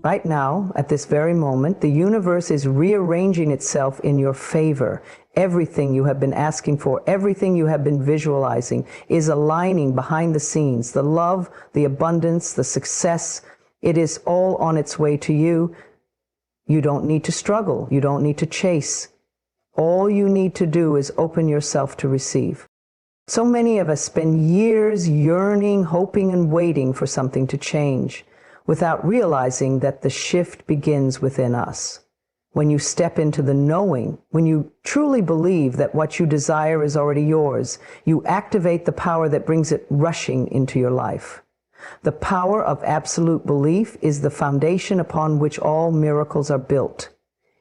Right now, at this very moment, the universe is rearranging itself in your favor. Everything you have been asking for, everything you have been visualizing is aligning behind the scenes. The love, the abundance, the success, it is all on its way to you. You don't need to struggle. You don't need to chase. All you need to do is open yourself to receive. So many of us spend years yearning, hoping, and waiting for something to change, without realizing that the shift begins within us. When you step into the knowing, when you truly believe that what you desire is already yours, you activate the power that brings it rushing into your life. The power of absolute belief is the foundation upon which all miracles are built.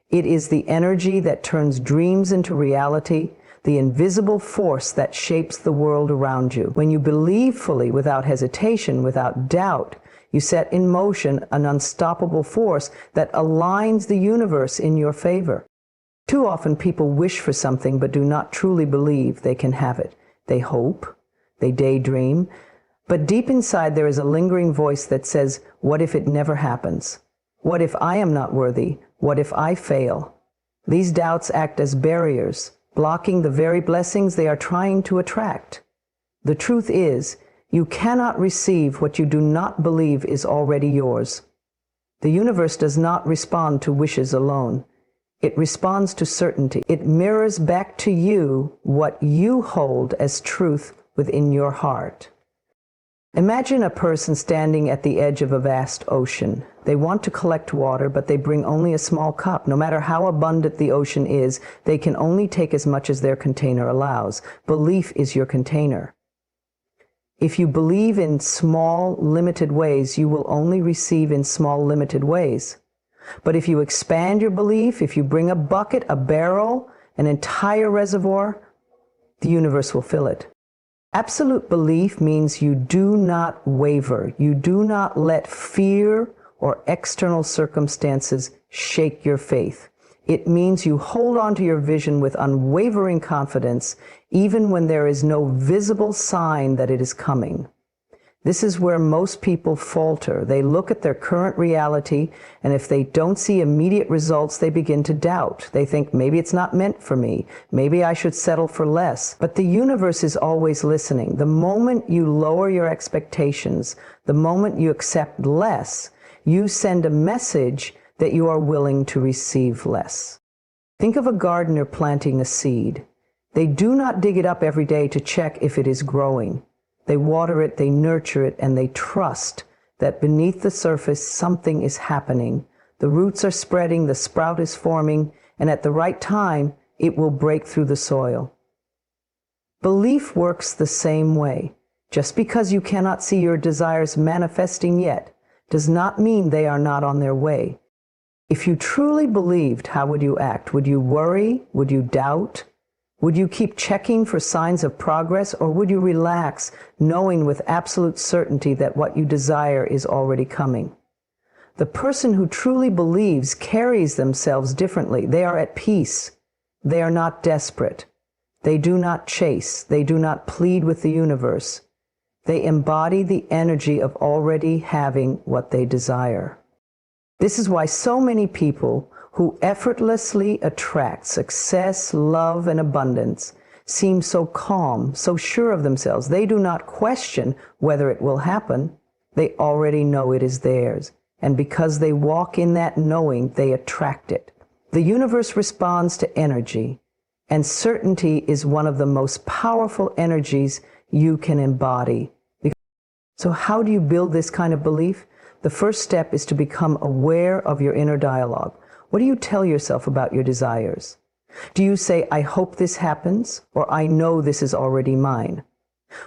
It is the energy that turns dreams into reality, the invisible force that shapes the world around you. When you believe fully, without hesitation, without doubt, you set in motion an unstoppable force that aligns the universe in your favor. Too often people wish for something but do not truly believe they can have it. They hope, they daydream, but deep inside there is a lingering voice that says, what if it never happens? What if I am not worthy? What if I fail? These doubts act as barriers, blocking the very blessings they are trying to attract. The truth is, you cannot receive what you do not believe is already yours. The universe does not respond to wishes alone. It responds to certainty. It mirrors back to you what you hold as truth within your heart. Imagine a person standing at the edge of a vast ocean. They want to collect water, but they bring only a small cup. No matter how abundant the ocean is, they can only take as much as their container allows. Belief is your container. If you believe in small, limited ways, you will only receive in small, limited ways. But if you expand your belief, if you bring a bucket, a barrel, an entire reservoir, the universe will fill it. Absolute belief means you do not waver. You do not let fear or external circumstances shake your faith. It means you hold on to your vision with unwavering confidence, even when there is no visible sign that it is coming. This is where most people falter. They look at their current reality, and if they don't see immediate results, they begin to doubt. They think, maybe it's not meant for me. Maybe I should settle for less. But the universe is always listening. The moment you lower your expectations, the moment you accept less, you send a message that you are willing to receive less. Think of a gardener planting a seed. They do not dig it up every day to check if it is growing. They water it, they nurture it, and they trust that beneath the surface something is happening. The roots are spreading, the sprout is forming, and at the right time, it will break through the soil. Belief works the same way. Just because you cannot see your desires manifesting yet, does not mean they are not on their way. If you truly believed, how would you act? Would you worry? Would you doubt? Would you keep checking for signs of progress, or would you relax, knowing with absolute certainty that what you desire is already coming? The person who truly believes carries themselves differently. They are at peace. They are not desperate. They do not chase. They do not plead with the universe. They embody the energy of already having what they desire. This is why so many people who effortlessly attract success, love, and abundance seem so calm, so sure of themselves. They do not question whether it will happen. They already know it is theirs. And because they walk in that knowing, they attract it. The universe responds to energy, and certainty is one of the most powerful energies you can embody. So how do you build this kind of belief? The first step is to become aware of your inner dialogue. What do you tell yourself about your desires? Do you say, I hope this happens, or I know this is already mine?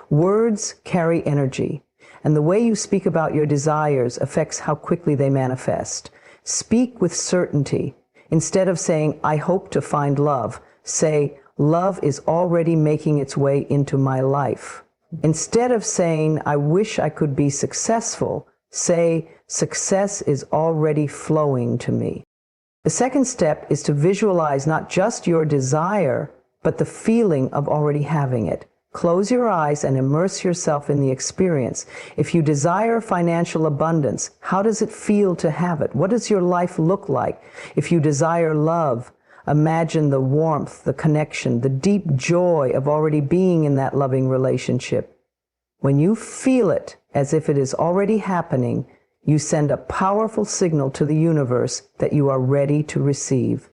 Words carry energy, and the way you speak about your desires affects how quickly they manifest. Speak with certainty. Instead of saying, I hope to find love, say, love is already making its way into my life. Instead of saying, I wish I could be successful, say, success is already flowing to me. The second step is to visualize not just your desire, but the feeling of already having it. Close your eyes and immerse yourself in the experience. If you desire financial abundance, how does it feel to have it? What does your life look like? If you desire love, imagine the warmth, the connection, the deep joy of already being in that loving relationship. When you feel it as if it is already happening, you send a powerful signal to the universe that you are ready to receive.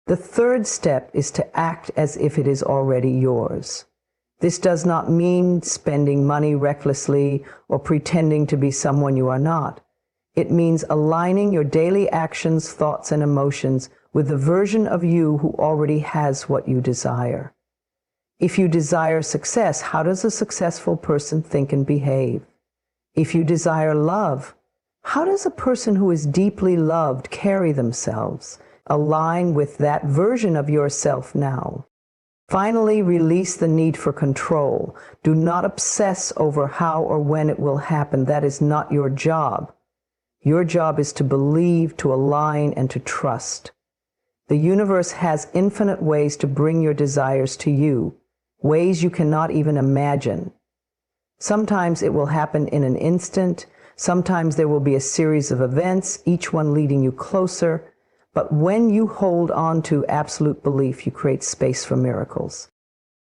The third step is to act as if it is already yours. This does not mean spending money recklessly or pretending to be someone you are not. It means aligning your daily actions, thoughts, and emotions with the version of you who already has what you desire. If you desire success, how does a successful person think and behave? If you desire love, how does a person who is deeply loved carry themselves? Align with that version of yourself now. Finally, release the need for control. Do not obsess over how or when it will happen. That is not your job. Your job is to believe, to align, and to trust. The universe has infinite ways to bring your desires to you, ways you cannot even imagine. Sometimes it will happen in an instant. Sometimes there will be a series of events, each one leading you closer. But when you hold on to absolute belief, you create space for miracles.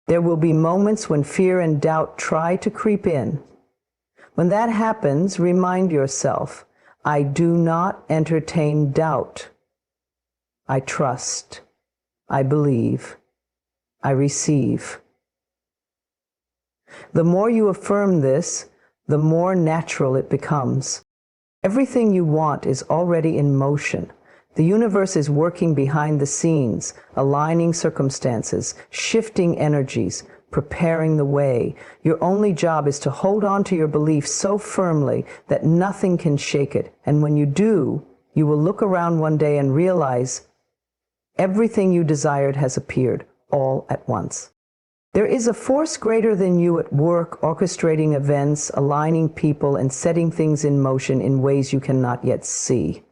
There will be moments when fear and doubt try to creep in. When that happens, remind yourself, I do not entertain doubt. I trust. I believe. I receive. The more you affirm this, the more natural it becomes. Everything you want is already in motion. The universe is working behind the scenes, aligning circumstances, shifting energies, preparing the way. Your only job is to hold on to your belief so firmly that nothing can shake it. And when you do, you will look around one day and realize everything you desired has appeared all at once. There is a force greater than you at work, orchestrating events, aligning people, and setting things in motion in ways you cannot yet see.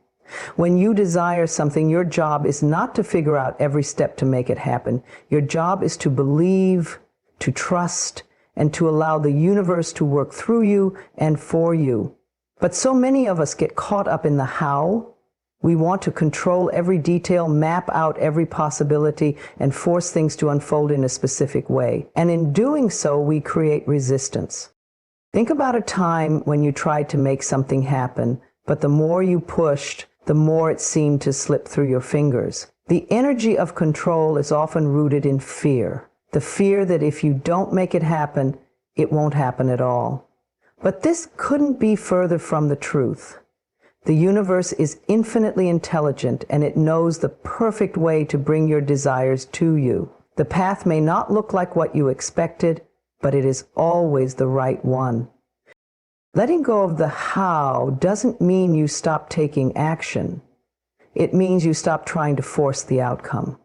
When you desire something, your job is not to figure out every step to make it happen. Your job is to believe, to trust, and to allow the universe to work through you and for you. But so many of us get caught up in the how. We want to control every detail, map out every possibility, and force things to unfold in a specific way. And in doing so, we create resistance. Think about a time when you tried to make something happen, but the more you pushed, the more it seemed to slip through your fingers. The energy of control is often rooted in fear. The fear that if you don't make it happen, it won't happen at all. But this couldn't be further from the truth. The universe is infinitely intelligent, and it knows the perfect way to bring your desires to you. The path may not look like what you expected, but it is always the right one. Letting go of the how doesn't mean you stop taking action. It means you stop trying to force the outcome.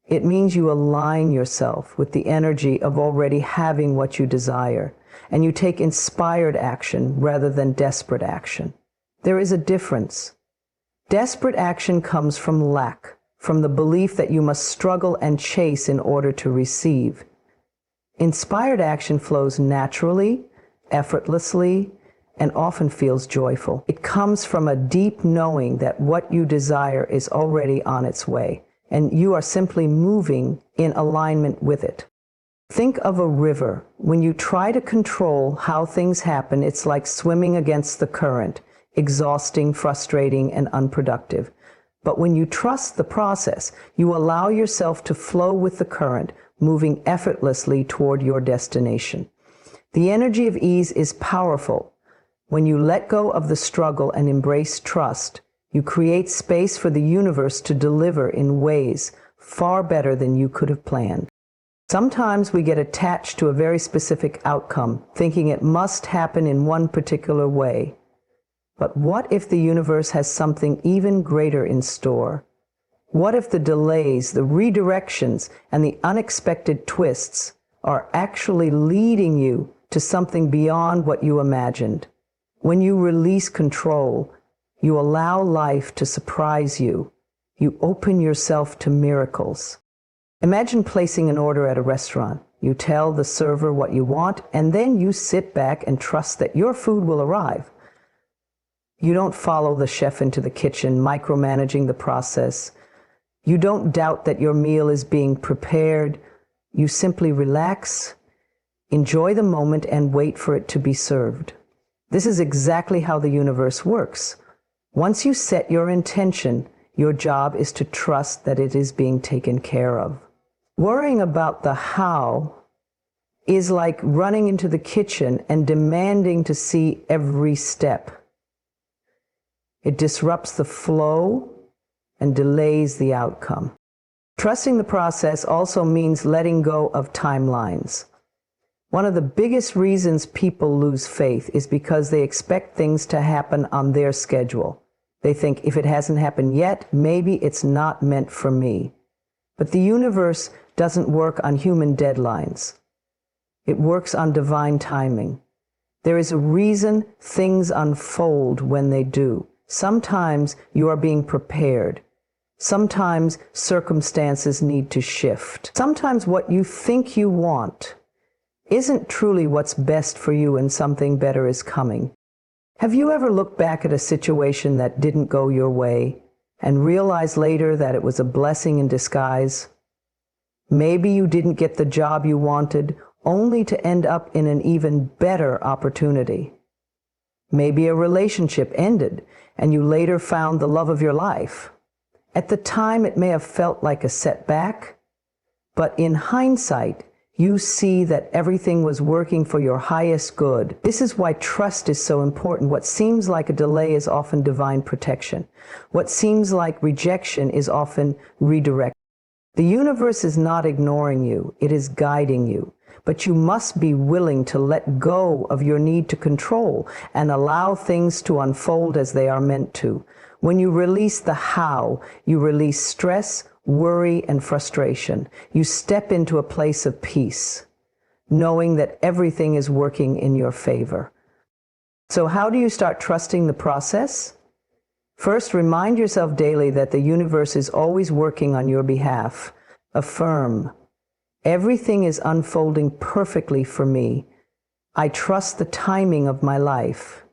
It means you align yourself with the energy of already having what you desire, and you take inspired action rather than desperate action. There is a difference. Desperate action comes from lack, from the belief that you must struggle and chase in order to receive. Inspired action flows naturally, effortlessly, and often feels joyful. It comes from a deep knowing that what you desire is already on its way, and you are simply moving in alignment with it. Think of a river. When you try to control how things happen, it's like swimming against the current, exhausting, frustrating, and unproductive. But when you trust the process, you allow yourself to flow with the current, moving effortlessly toward your destination. The energy of ease is powerful. When you let go of the struggle and embrace trust, you create space for the universe to deliver in ways far better than you could have planned. Sometimes we get attached to a very specific outcome, thinking it must happen in one particular way. But what if the universe has something even greater in store? What if the delays, the redirections, and the unexpected twists are actually leading you to something beyond what you imagined? When you release control, you allow life to surprise you. You open yourself to miracles. Imagine placing an order at a restaurant. You tell the server what you want, and then you sit back and trust that your food will arrive. You don't follow the chef into the kitchen, micromanaging the process. You don't doubt that your meal is being prepared. You simply relax, enjoy the moment, and wait for it to be served. This is exactly how the universe works. Once you set your intention, your job is to trust that it is being taken care of. Worrying about the how is like running into the kitchen and demanding to see every step. It disrupts the flow and delays the outcome. Trusting the process also means letting go of timelines. One of the biggest reasons people lose faith is because they expect things to happen on their schedule. They think, if it hasn't happened yet, maybe it's not meant for me. But the universe doesn't work on human deadlines. It works on divine timing. There is a reason things unfold when they do. Sometimes you are being prepared. Sometimes circumstances need to shift. Sometimes what you think you want isn't truly what's best for you, and something better is coming. Have you ever looked back at a situation that didn't go your way and realized later that it was a blessing in disguise? Maybe you didn't get the job you wanted, only to end up in an even better opportunity. Maybe a relationship ended and you later found the love of your life. At the time, it may have felt like a setback, but in hindsight, you see that everything was working for your highest good. This is why trust is so important. What seems like a delay is often divine protection. What seems like rejection is often redirection. The universe is not ignoring you, it is guiding you. But you must be willing to let go of your need to control and allow things to unfold as they are meant to. When you release the how, you release stress, worry, and frustration. You step into a place of peace, knowing that everything is working in your favor. So how do you start trusting the process? First, remind yourself daily that the universe is always working on your behalf. Affirm, everything is unfolding perfectly for me. I trust the timing of my life.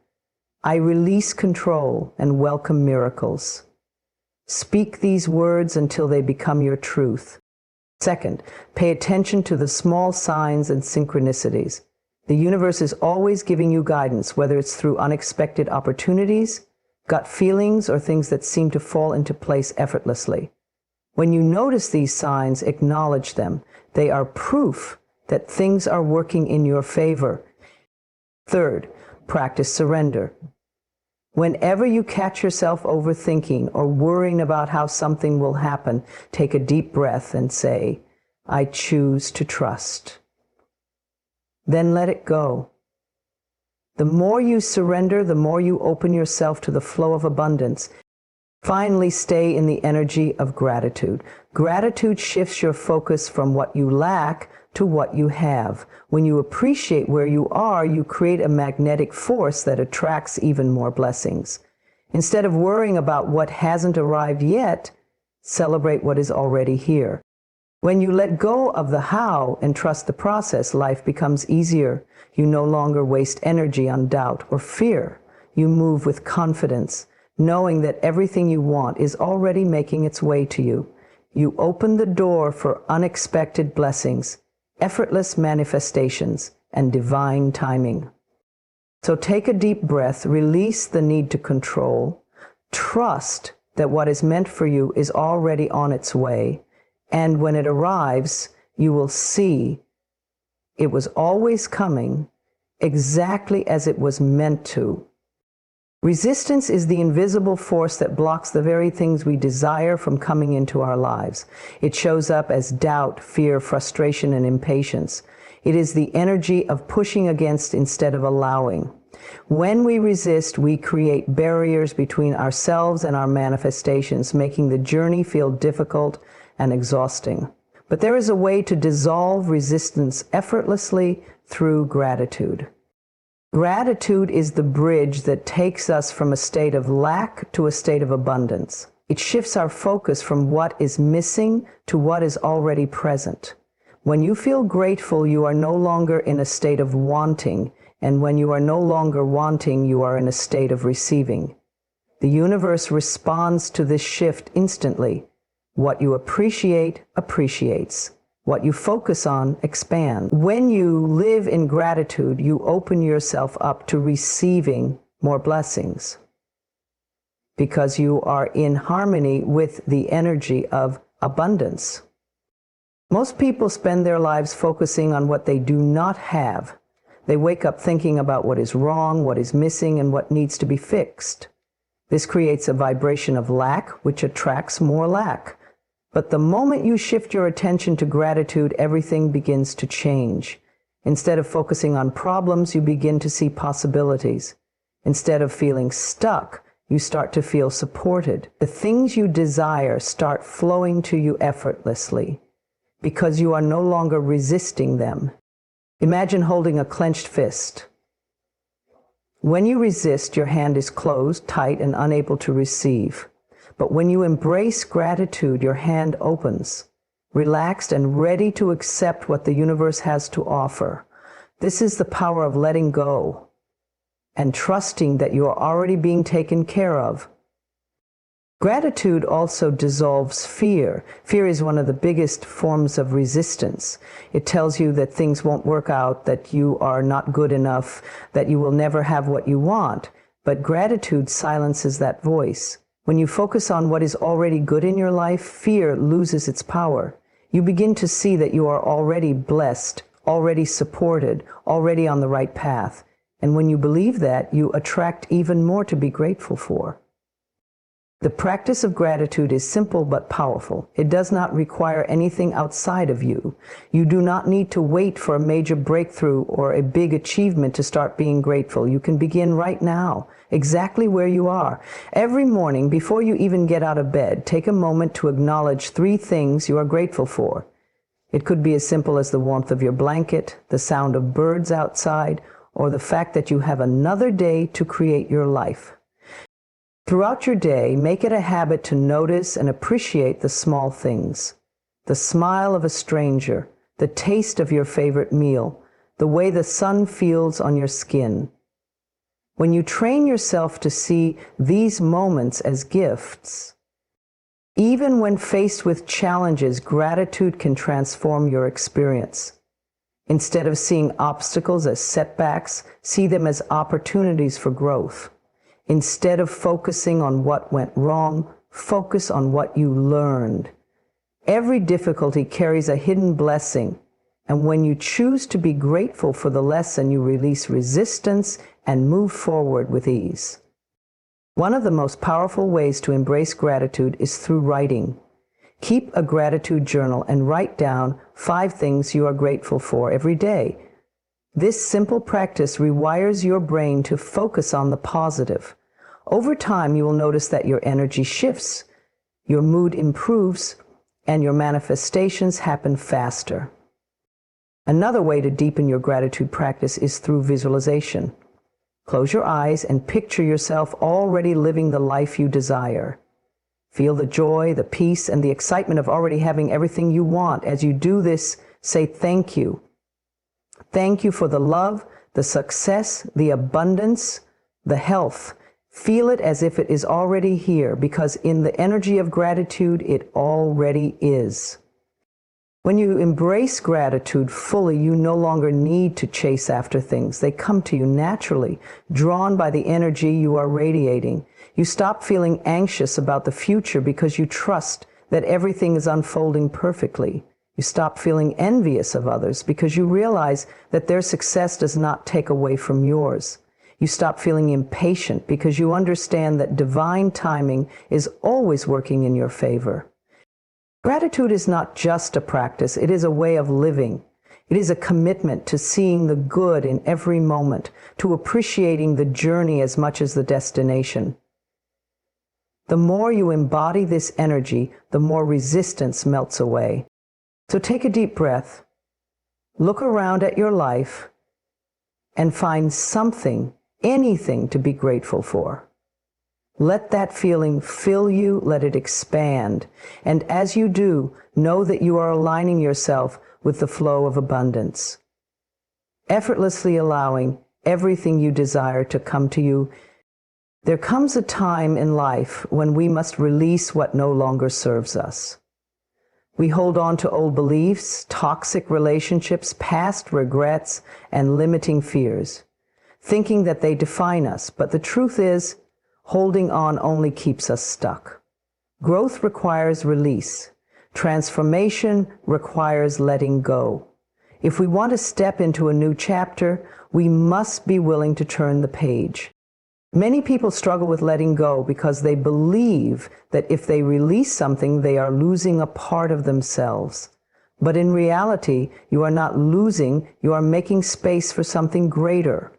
I release control and welcome miracles. Speak these words until they become your truth. Second, pay attention to the small signs and synchronicities. The universe is always giving you guidance, whether it's through unexpected opportunities, gut feelings, or things that seem to fall into place effortlessly. When you notice these signs, acknowledge them. They are proof that things are working in your favor. Third, practice surrender. Whenever you catch yourself overthinking or worrying about how something will happen, take a deep breath and say, I choose to trust. Then let it go. The more you surrender, the more you open yourself to the flow of abundance. Finally, stay in the energy of gratitude. Gratitude shifts your focus from what you lack to what you have. When you appreciate where you are, you create a magnetic force that attracts even more blessings. Instead of worrying about what hasn't arrived yet, celebrate what is already here. When you let go of the how and trust the process, life becomes easier. You no longer waste energy on doubt or fear. You move with confidence, knowing that everything you want is already making its way to you. You open the door for unexpected blessings, effortless manifestations, and divine timing. So take a deep breath, release the need to control, trust that what is meant for you is already on its way, and when it arrives, you will see it was always coming exactly as it was meant to. Resistance is the invisible force that blocks the very things we desire from coming into our lives. It shows up as doubt, fear, frustration, and impatience. It is the energy of pushing against instead of allowing. When we resist, we create barriers between ourselves and our manifestations, making the journey feel difficult and exhausting. But there is a way to dissolve resistance effortlessly through gratitude. Gratitude is the bridge that takes us from a state of lack to a state of abundance. It shifts our focus from what is missing to what is already present. When you feel grateful, you are no longer in a state of wanting, and when you are no longer wanting, you are in a state of receiving. The universe responds to this shift instantly. What you appreciate, appreciates. What you focus on, expands. When you live in gratitude, you open yourself up to receiving more blessings, because you are in harmony with the energy of abundance. Most people spend their lives focusing on what they do not have. They wake up thinking about what is wrong, what is missing, and what needs to be fixed. This creates a vibration of lack, which attracts more lack. But the moment you shift your attention to gratitude, everything begins to change. Instead of focusing on problems, you begin to see possibilities. Instead of feeling stuck, you start to feel supported. The things you desire start flowing to you effortlessly, because you are no longer resisting them. Imagine holding a clenched fist. When you resist, your hand is closed, tight, and unable to receive. But when you embrace gratitude, your hand opens, relaxed and ready to accept what the universe has to offer. This is the power of letting go and trusting that you are already being taken care of. Gratitude also dissolves fear. Fear is one of the biggest forms of resistance. It tells you that things won't work out, that you are not good enough, that you will never have what you want. But gratitude silences that voice. When you focus on what is already good in your life, fear loses its power. You begin to see that you are already blessed, already supported, already on the right path. And when you believe that, you attract even more to be grateful for. The practice of gratitude is simple but powerful. It does not require anything outside of you. You do not need to wait for a major breakthrough or a big achievement to start being grateful. You can begin right now, exactly where you are. Every morning, before you even get out of bed, take a moment to acknowledge 3 things you are grateful for. It could be as simple as the warmth of your blanket, the sound of birds outside, or the fact that you have another day to create your life. Throughout your day, make it a habit to notice and appreciate the small things. The smile of a stranger, the taste of your favorite meal, the way the sun feels on your skin. When you train yourself to see these moments as gifts, even when faced with challenges, gratitude can transform your experience. Instead of seeing obstacles as setbacks, see them as opportunities for growth. Instead of focusing on what went wrong, focus on what you learned. Every difficulty carries a hidden blessing, and when you choose to be grateful for the lesson, you release resistance and move forward with ease. One of the most powerful ways to embrace gratitude is through writing. Keep a gratitude journal and write down 5 things you are grateful for every day. This simple practice rewires your brain to focus on the positive. Over time, you will notice that your energy shifts, your mood improves, and your manifestations happen faster. Another way to deepen your gratitude practice is through visualization. Close your eyes and picture yourself already living the life you desire. Feel the joy, the peace, and the excitement of already having everything you want. As you do this, say thank you. Thank you for the love, the success, the abundance, the health. Feel it as if it is already here, because in the energy of gratitude, it already is. When you embrace gratitude fully, you no longer need to chase after things. They come to you naturally, drawn by the energy you are radiating. You stop feeling anxious about the future because you trust that everything is unfolding perfectly. You stop feeling envious of others because you realize that their success does not take away from yours. You stop feeling impatient because you understand that divine timing is always working in your favor. Gratitude is not just a practice, it is a way of living. It is a commitment to seeing the good in every moment, to appreciating the journey as much as the destination. The more you embody this energy, the more resistance melts away. So take a deep breath, look around at your life, and find something, anything to be grateful for. Let that feeling fill you, let it expand. And as you do, know that you are aligning yourself with the flow of abundance. Effortlessly allowing everything you desire to come to you. There comes a time in life when we must release what no longer serves us. We hold on to old beliefs, toxic relationships, past regrets, and limiting fears, thinking that they define us. But the truth is, holding on only keeps us stuck. Growth requires release. Transformation requires letting go. If we want to step into a new chapter, we must be willing to turn the page. Many people struggle with letting go because they believe that if they release something, they are losing a part of themselves. But in reality, you are not losing, you are making space for something greater.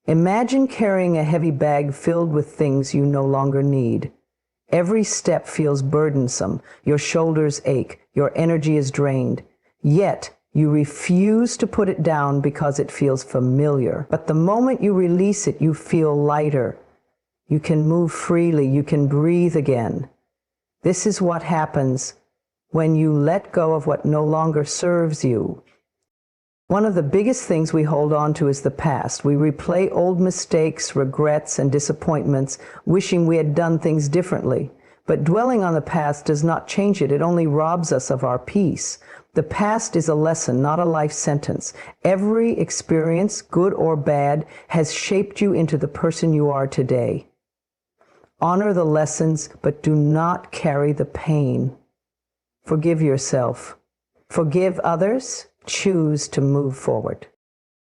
Imagine carrying a heavy bag filled with things you no longer need. Every step feels burdensome, your shoulders ache, your energy is drained. Yet, you refuse to put it down because it feels familiar. But the moment you release it, you feel lighter. You can move freely. You can breathe again. This is what happens when you let go of what no longer serves you. One of the biggest things we hold on to is the past. We replay old mistakes, regrets, and disappointments, wishing we had done things differently. But dwelling on the past does not change it. It only robs us of our peace. The past is a lesson, not a life sentence. Every experience, good or bad, has shaped you into the person you are today. Honor the lessons, but do not carry the pain. Forgive yourself. Forgive others. Choose to move forward.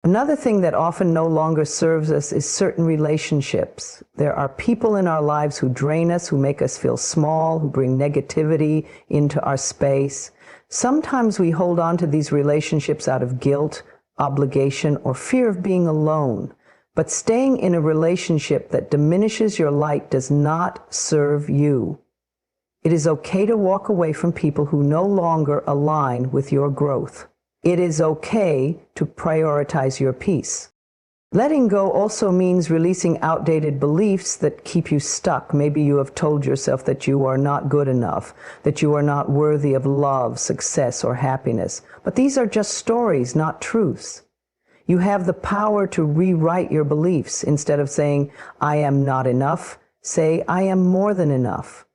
Another thing that often no longer serves us is certain relationships. There are people in our lives who drain us, who make us feel small, who bring negativity into our space. Sometimes we hold on to these relationships out of guilt, obligation, or fear of being alone. But staying in a relationship that diminishes your light does not serve you. It is okay to walk away from people who no longer align with your growth. It is okay to prioritize your peace. Letting go also means releasing outdated beliefs that keep you stuck. Maybe you have told yourself that you are not good enough, that you are not worthy of love, success, or happiness. But these are just stories, not truths. You have the power to rewrite your beliefs. Instead of saying, I am not enough, say, I am more than enough.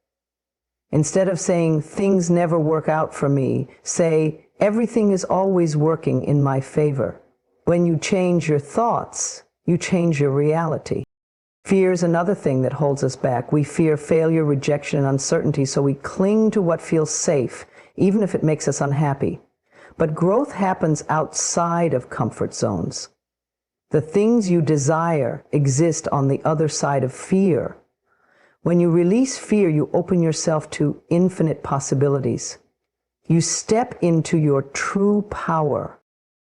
Instead of saying, things never work out for me, say, everything is always working in my favor. When you change your thoughts, you change your reality. Fear is another thing that holds us back. We fear failure, rejection, and uncertainty, so we cling to what feels safe, even if it makes us unhappy. But growth happens outside of comfort zones. The things you desire exist on the other side of fear. When you release fear, you open yourself to infinite possibilities. You step into your true power.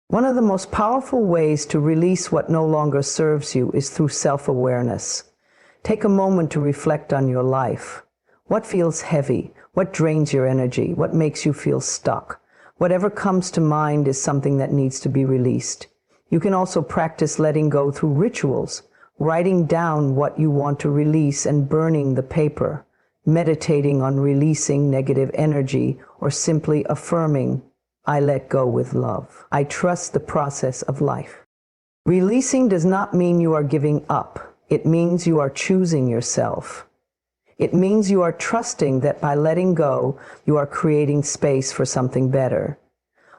One of the most powerful ways to release what no longer serves you is through self-awareness. Take a moment to reflect on your life. What feels heavy? What drains your energy? What makes you feel stuck? Whatever comes to mind is something that needs to be released. You can also practice letting go through rituals, writing down what you want to release and burning the paper, meditating on releasing negative energy, or simply affirming, I let go with love. I trust the process of life. Releasing does not mean you are giving up. It means you are choosing yourself. It means you are trusting that by letting go, you are creating space for something better.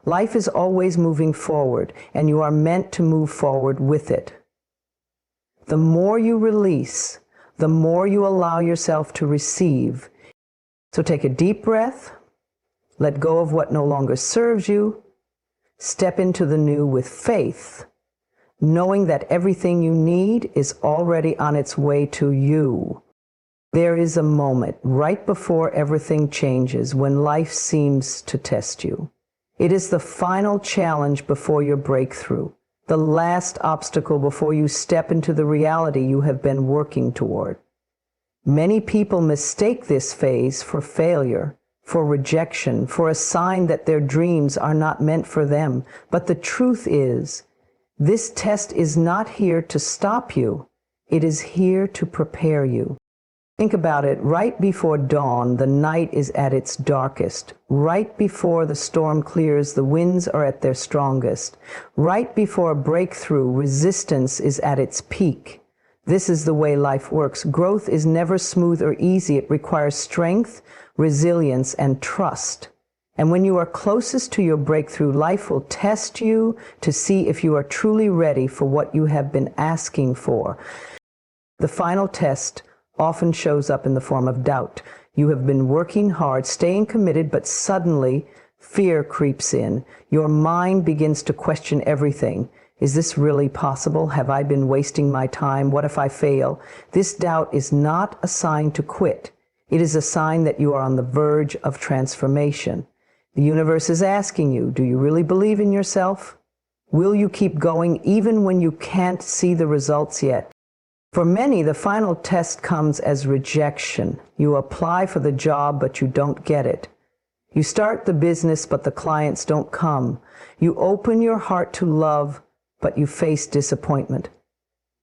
Life is always moving forward, and you are meant to move forward with it. The more you release, the more you allow yourself to receive. So take a deep breath, let go of what no longer serves you, step into the new with faith, knowing that everything you need is already on its way to you. There is a moment right before everything changes when life seems to test you. It is the final challenge before your breakthrough, the last obstacle before you step into the reality you have been working toward. Many people mistake this phase for failure, for rejection, for a sign that their dreams are not meant for them. But the truth is, this test is not here to stop you. It is here to prepare you. Think about it. Right before dawn, the night is at its darkest. Right before the storm clears, the winds are at their strongest. Right before a breakthrough, resistance is at its peak. This is the way life works. Growth is never smooth or easy. It requires strength, resilience, and trust. And when you are closest to your breakthrough, life will test you to see if you are truly ready for what you have been asking for. The final test often shows up in the form of doubt. You have been working hard, staying committed, but suddenly fear creeps in. Your mind begins to question everything. Is this really possible? Have I been wasting my time? What if I fail? This doubt is not a sign to quit. It is a sign that you are on the verge of transformation. The universe is asking you, do you really believe in yourself? Will you keep going even when you can't see the results yet? For many, the final test comes as rejection. You apply for the job, but you don't get it. You start the business, but the clients don't come. You open your heart to love, but you face disappointment.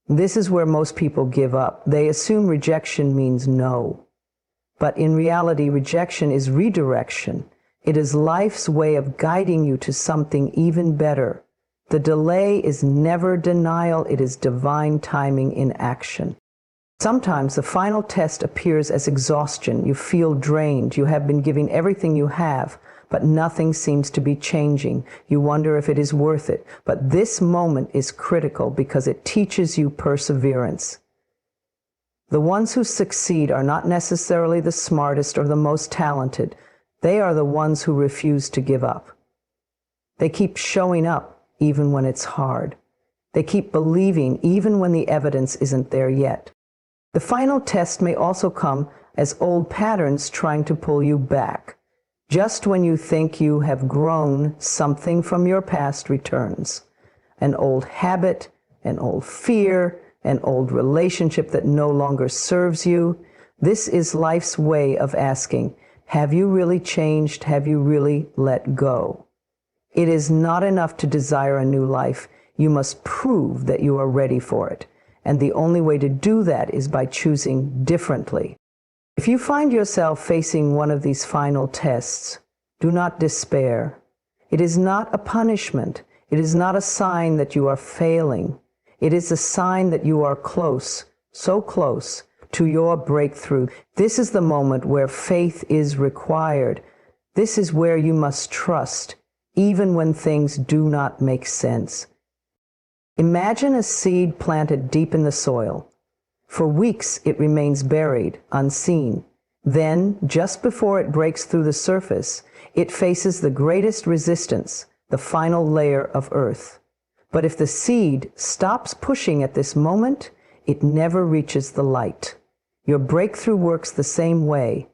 This is where most people give up. They assume rejection means no. But in reality, rejection is redirection. It is life's way of guiding you to something even better. The delay is never denial, it is divine timing in action. Sometimes the final test appears as exhaustion. You feel drained. You have been giving everything you have, but nothing seems to be changing. You wonder if it is worth it. But this moment is critical because it teaches you perseverance. The ones who succeed are not necessarily the smartest or the most talented. They are the ones who refuse to give up. They keep showing up even when it's hard. They keep believing even when the evidence isn't there yet. The final test may also come as old patterns trying to pull you back. Just when you think you have grown, something from your past returns. An old habit, an old fear, an old relationship that no longer serves you. This is life's way of asking, have you really changed? Have you really let go? It is not enough to desire a new life. You must prove that you are ready for it. And the only way to do that is by choosing differently. If you find yourself facing one of these final tests, do not despair. It is not a punishment. It is not a sign that you are failing. It is a sign that you are close, so close, to your breakthrough. This is the moment where faith is required. This is where you must trust, even when things do not make sense. Imagine a seed planted deep in the soil. For weeks it remains buried, unseen. Then, just before it breaks through the surface, it faces the greatest resistance, the final layer of earth. But if the seed stops pushing at this moment, it never reaches the light. Your breakthrough works the same way.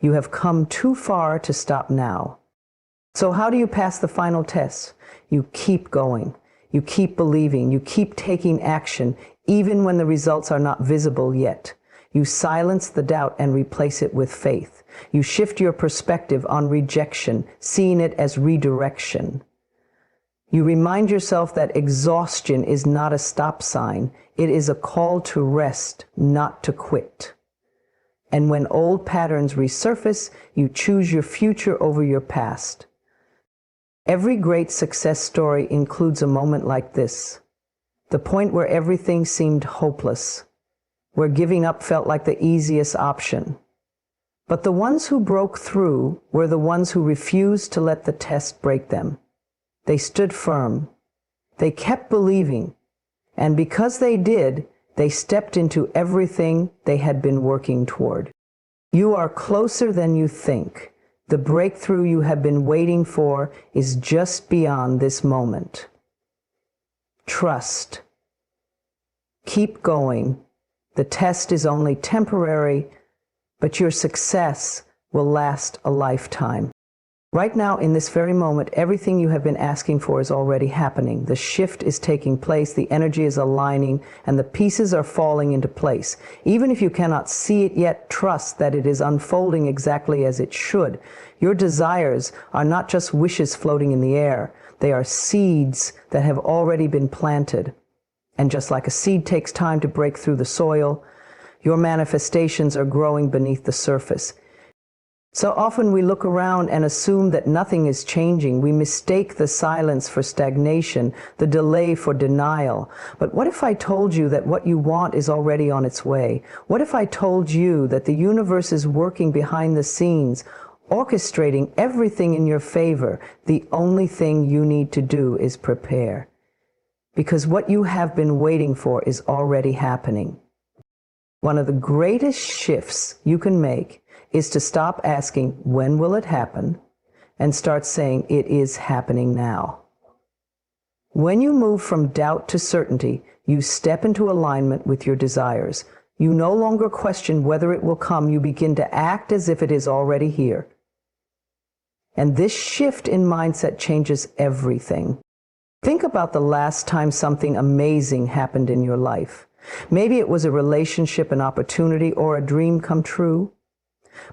You have come too far to stop now. So how do you pass the final test? You keep going. You keep believing. You keep taking action, even when the results are not visible yet. You silence the doubt and replace it with faith. You shift your perspective on rejection, seeing it as redirection. You remind yourself that exhaustion is not a stop sign. It is a call to rest, not to quit. And when old patterns resurface, you choose your future over your past. Every great success story includes a moment like this, the point where everything seemed hopeless, where giving up felt like the easiest option. But the ones who broke through were the ones who refused to let the test break them. They stood firm. They kept believing. And because they did, they stepped into everything they had been working toward. You are closer than you think. The breakthrough you have been waiting for is just beyond this moment. Trust. Keep going. The test is only temporary, but your success will last a lifetime. Right now, in this very moment, everything you have been asking for is already happening. The shift is taking place, the energy is aligning, and the pieces are falling into place. Even if you cannot see it yet, trust that it is unfolding exactly as it should. Your desires are not just wishes floating in the air. They are seeds that have already been planted. And just like a seed takes time to break through the soil, Your manifestations are growing beneath the surface. So often we look around and assume that nothing is changing. We mistake the silence for stagnation, the delay for denial. But what if I told you that what you want is already on its way? What if I told you that the universe is working behind the scenes, orchestrating everything in your favor? The only thing you need to do is prepare. Because what you have been waiting for is already happening. One of the greatest shifts you can make is to stop asking, when will it happen? And start saying, it is happening now. When you move from doubt to certainty, you step into alignment with your desires. You no longer question whether it will come. You begin to act as if it is already here. And this shift in mindset changes everything. Think about the last time something amazing happened in your life. Maybe it was a relationship, an opportunity, or a dream come true.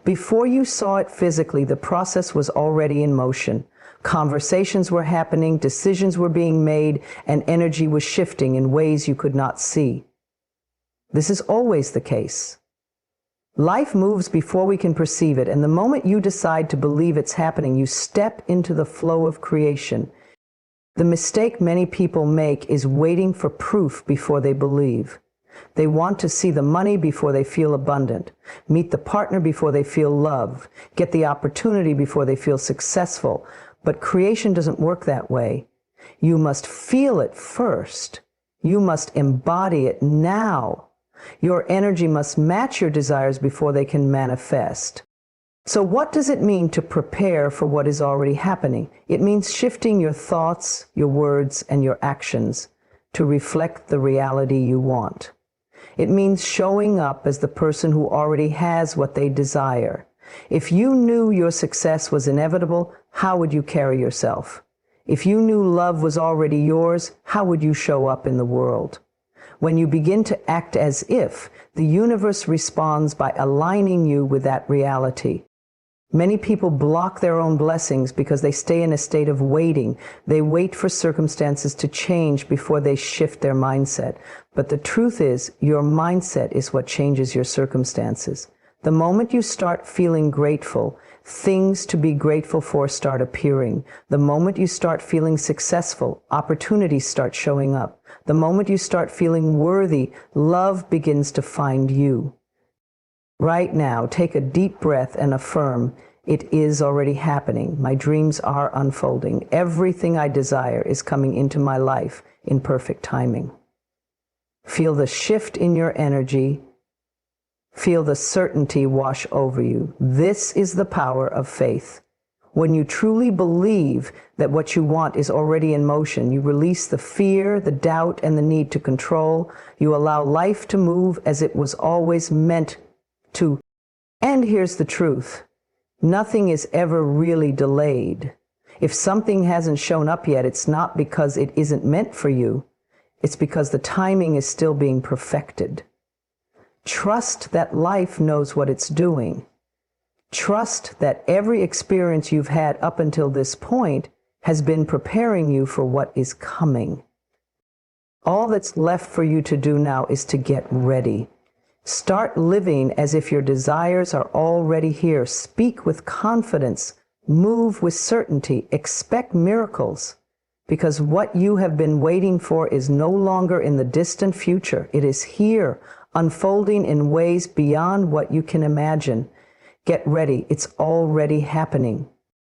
Before you saw it physically, the process was already in motion. Conversations were happening, decisions were being made, and energy was shifting in ways you could not see. This is always the case. Life moves before we can perceive it, and the moment you decide to believe it's happening, you step into the flow of creation. The mistake many people make is waiting for proof before they believe. They want to see the money before they feel abundant, meet the partner before they feel love, get the opportunity before they feel successful. But creation doesn't work that way. You must feel it first. You must embody it now. Your energy must match your desires before they can manifest. So what does it mean to prepare for what is already happening? It means shifting your thoughts, your words, and your actions to reflect the reality you want. It means showing up as the person who already has what they desire. If you knew your success was inevitable, how would you carry yourself? If you knew love was already yours, how would you show up in the world? When you begin to act as if, the universe responds by aligning you with that reality. Many people block their own blessings because they stay in a state of waiting. They wait for circumstances to change before they shift their mindset. But the truth is, your mindset is what changes your circumstances. The moment you start feeling grateful, things to be grateful for start appearing. The moment you start feeling successful, opportunities start showing up. The moment you start feeling worthy, love begins to find you. Right now, take a deep breath and affirm, it is already happening. My dreams are unfolding. Everything I desire is coming into my life in perfect timing. Feel the shift in your energy. Feel the certainty wash over you. This is the power of faith. When you truly believe that what you want is already in motion, you release the fear, the doubt, and the need to control. You allow life to move as it was always meant to. And here's the truth. Nothing is ever really delayed. If something hasn't shown up yet, it's not because it isn't meant for you. It's because the timing is still being perfected. Trust that life knows what it's doing. Trust that every experience you've had up until this point has been preparing you for what is coming. All that's left for you to do now is to get ready. Start living as if your desires are already here. Speak with confidence. Move with certainty. Expect miracles. Because what you have been waiting for is no longer in the distant future. It is here, unfolding in ways beyond what you can imagine. Get ready. It's already happening.